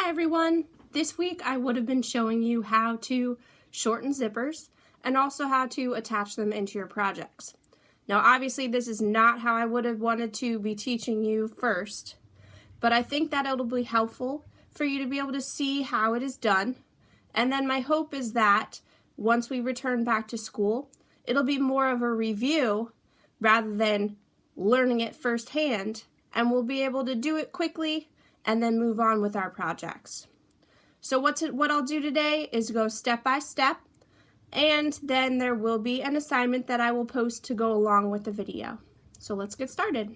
Hi everyone! This week I would have been showing you how to shorten zippers and also how to attach them into your projects. Now obviously this is not how I would have wanted to be teaching you first, but I think that it'll be helpful for you to be able to see how it is done. And then my hope is that once we return back to school, it'll be more of a review rather than learning it firsthand, and we'll be able to do it quickly and then move on with our projects. So what I'll do today is go step by step, and then there will be an assignment that I will post to go along with the video. So let's get started.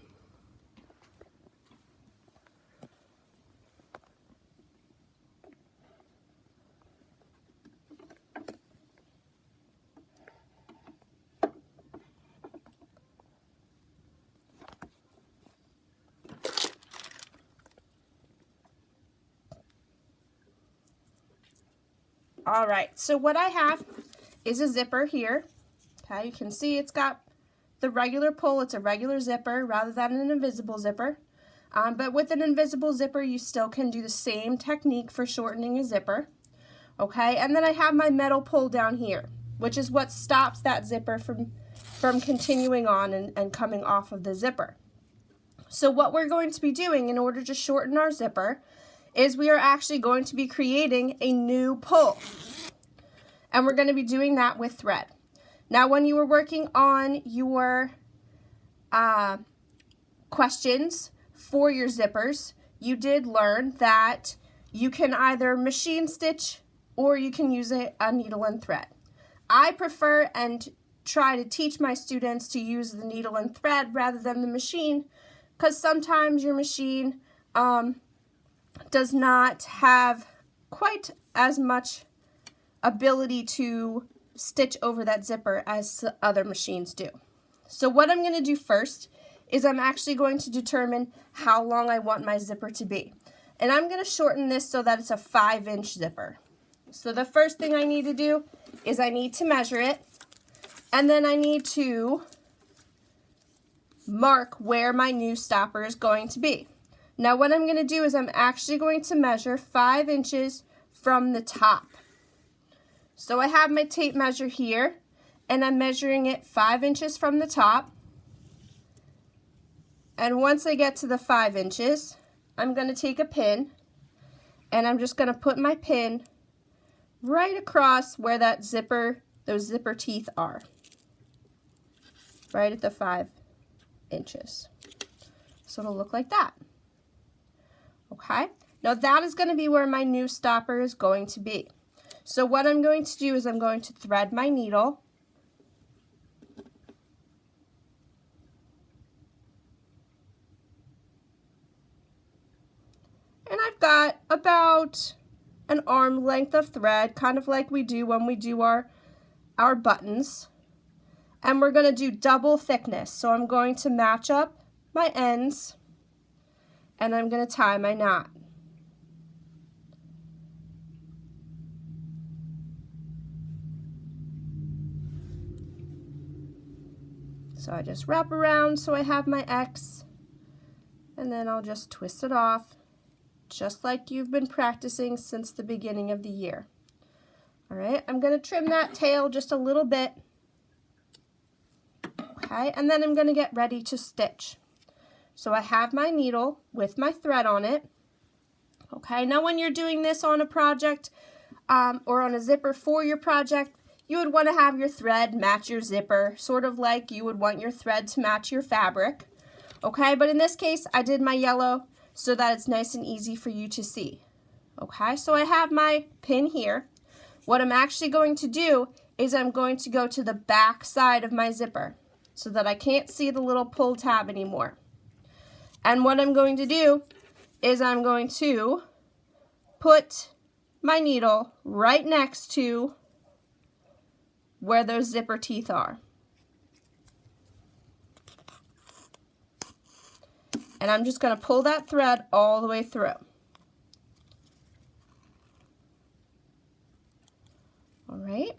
All right, so what I have is a zipper here. Okay, you can see it's got the regular pull. It's a regular zipper rather than an invisible zipper. But with an invisible zipper, you still can do the same technique for shortening a zipper. Okay, and then I have my metal pull down here, which is what stops that zipper from continuing on and coming off of the zipper. So what we're going to be doing in order to shorten our zipper is we are actually going to be creating a new pull. And we're going to be doing that with thread. Now when you were working on your questions for your zippers, you did learn that you can either machine stitch or you can use a needle and thread. I prefer and try to teach my students to use the needle and thread rather than the machine, because sometimes your machine does not have quite as much ability to stitch over that zipper as other machines do. So what I'm going to do first is I'm actually going to determine how long I want my zipper to be. And I'm going to shorten this so that it's a 5-inch zipper. So the first thing I need to do is I need to measure it, and then I need to mark where my new stopper is going to be. Now what I'm going to do is I'm actually going to measure 5 inches from the top. So I have my tape measure here, and I'm measuring it 5 inches from the top. And once I get to the 5 inches, I'm going to take a pin, and I'm just going to put my pin right across where that those zipper teeth are, right at the 5 inches. So it'll look like that. Okay, now that is going to be where my new stopper is going to be. So what I'm going to do is I'm going to thread my needle. And I've got about an arm length of thread, kind of like we do when we do our buttons. And we're going to do double thickness. So I'm going to match up my ends, and I'm going to tie my knot. So I just wrap around so I have my X, and then I'll just twist it off, just like you've been practicing since the beginning of the year. All right, I'm going to trim that tail just a little bit. Okay, and then I'm going to get ready to stitch. So I have my needle with my thread on it. Okay, now when you're doing this on a project or on a zipper for your project, you would want to have your thread match your zipper, sort of like you would want your thread to match your fabric. Okay, but in this case, I did my yellow so that it's nice and easy for you to see. Okay, so I have my pin here. What I'm actually going to do is I'm going to go to the back side of my zipper so that I can't see the little pull tab anymore. And what I'm going to do is I'm going to put my needle right next to where those zipper teeth are. And I'm just going to pull that thread all the way through. All right.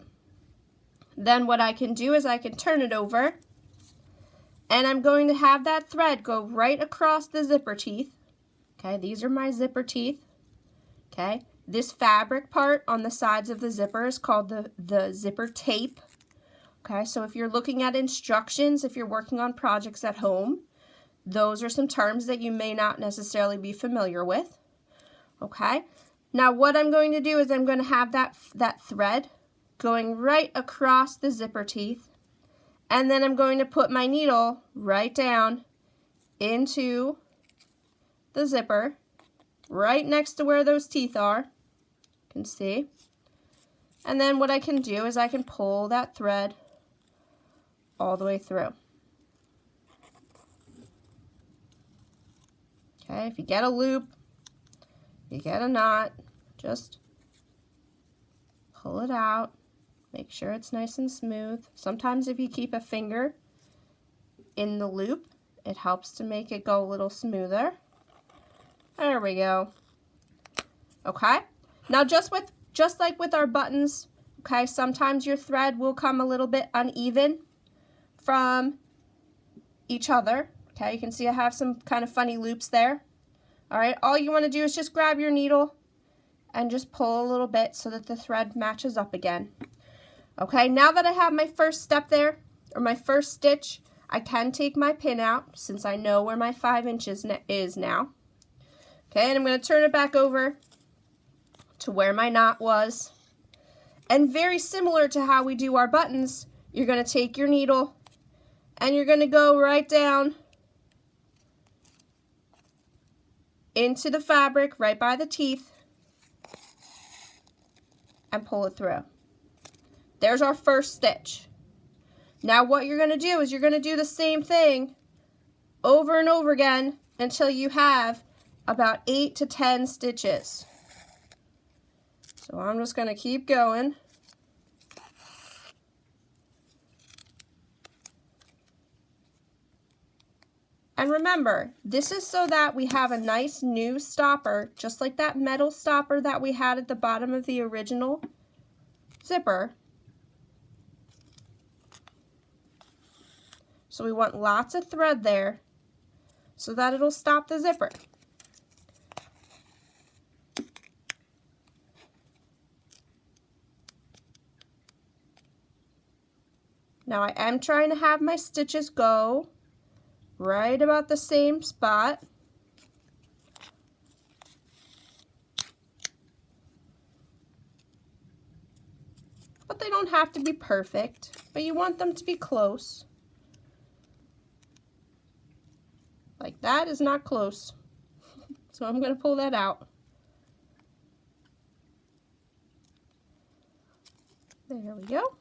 Then what I can do is I can turn it over, and I'm going to have that thread go right across the zipper teeth. Okay, these are my zipper teeth. Okay, this fabric part on the sides of the zipper is called the zipper tape. Okay, so if you're looking at instructions, if you're working on projects at home, those are some terms that you may not necessarily be familiar with. Okay, now what I'm going to do is I'm going to have that thread going right across the zipper teeth, and then I'm going to put my needle right down into the zipper, right next to where those teeth are, you can see. And then what I can do is I can pull that thread all the way through. Okay, if you get a loop, you get a knot, just pull it out, make sure it's nice and smooth. Sometimes if you keep a finger in the loop, it helps to make it go a little smoother. There we go. Okay, now just like with our buttons, okay, sometimes your thread will come a little bit uneven from each other. Okay, you can see I have some kind of funny loops there. All right, all you want to do is just grab your needle and just pull a little bit so that the thread matches up again. Okay, now that I have my first step there, or my first stitch, I can take my pin out since I know where my 5 inches is now. Okay, and I'm going to turn it back over to where my knot was. And very similar to how we do our buttons, you're going to take your needle and you're going to go right down into the fabric right by the teeth and pull it through. There's our first stitch. Now what you're going to do is you're going to do the same thing over and over again until you have about 8 to 10 stitches. So I'm just going to keep going. And remember, this is so that we have a nice new stopper, just like that metal stopper that we had at the bottom of the original zipper. So we want lots of thread there so that it'll stop the zipper. Now I am trying to have my stitches go right about the same spot. But they don't have to be perfect, but you want them to be close. Like that is not close. So I'm going to pull that out. There we go.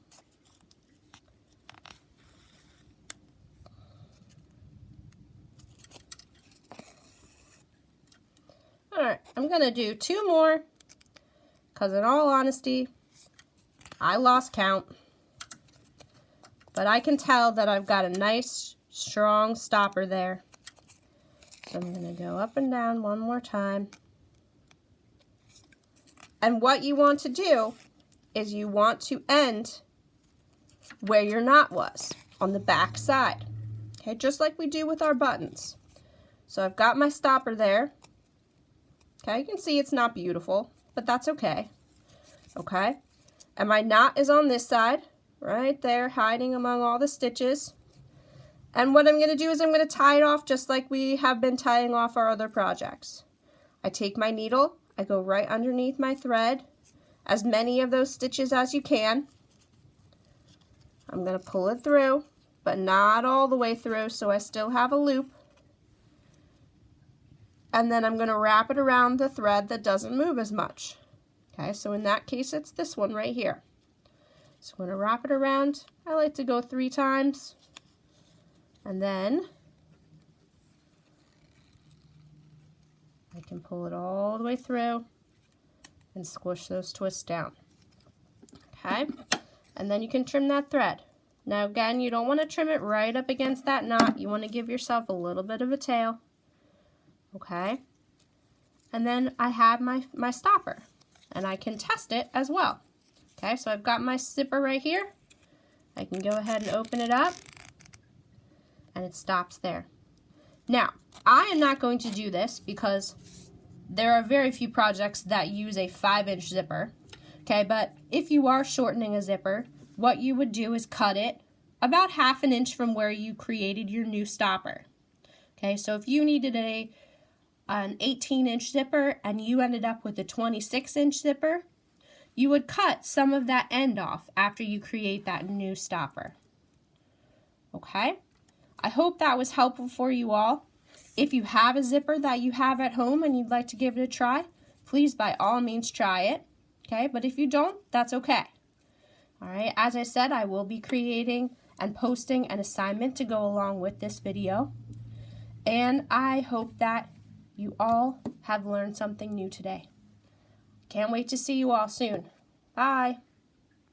Alright, I'm going to do 2 more because in all honesty, I lost count. But I can tell that I've got a nice, strong stopper there. So I'm going to go up and down one more time. And what you want to do is you want to end where your knot was, on the back side. Okay, just like we do with our buttons. So I've got my stopper there. Okay, you can see it's not beautiful, but that's okay. Okay, and my knot is on this side, right there, hiding among all the stitches. And what I'm going to do is I'm going to tie it off just like we have been tying off our other projects. I take my needle, I go right underneath my thread, as many of those stitches as you can. I'm going to pull it through, but not all the way through, so I still have a loop. And then I'm going to wrap it around the thread that doesn't move as much. Okay, so in that case, it's this one right here. So I'm going to wrap it around. I like to go 3 times. And then I can pull it all the way through and squish those twists down. Okay, and then you can trim that thread. Now again, you don't want to trim it right up against that knot. You want to give yourself a little bit of a tail. Okay, and then I have my stopper, and I can test it as well. Okay, so I've got my zipper right here. I can go ahead and open it up, and it stops there. Now, I am not going to do this because there are very few projects that use a 5-inch zipper. Okay, but if you are shortening a zipper, what you would do is cut it about 1/2 inch from where you created your new stopper. Okay, so if you needed an 18-inch zipper and you ended up with a 26-inch zipper, you would cut some of that end off after you create that new stopper. Okay, I hope that was helpful for you all. If you have a zipper that you have at home and you'd like to give it a try, please by all means try it. Okay, but if you don't, that's okay. All right, as I said, I will be creating and posting an assignment to go along with this video. And I hope that you all have learned something new today. Can't wait to see you all soon. Bye.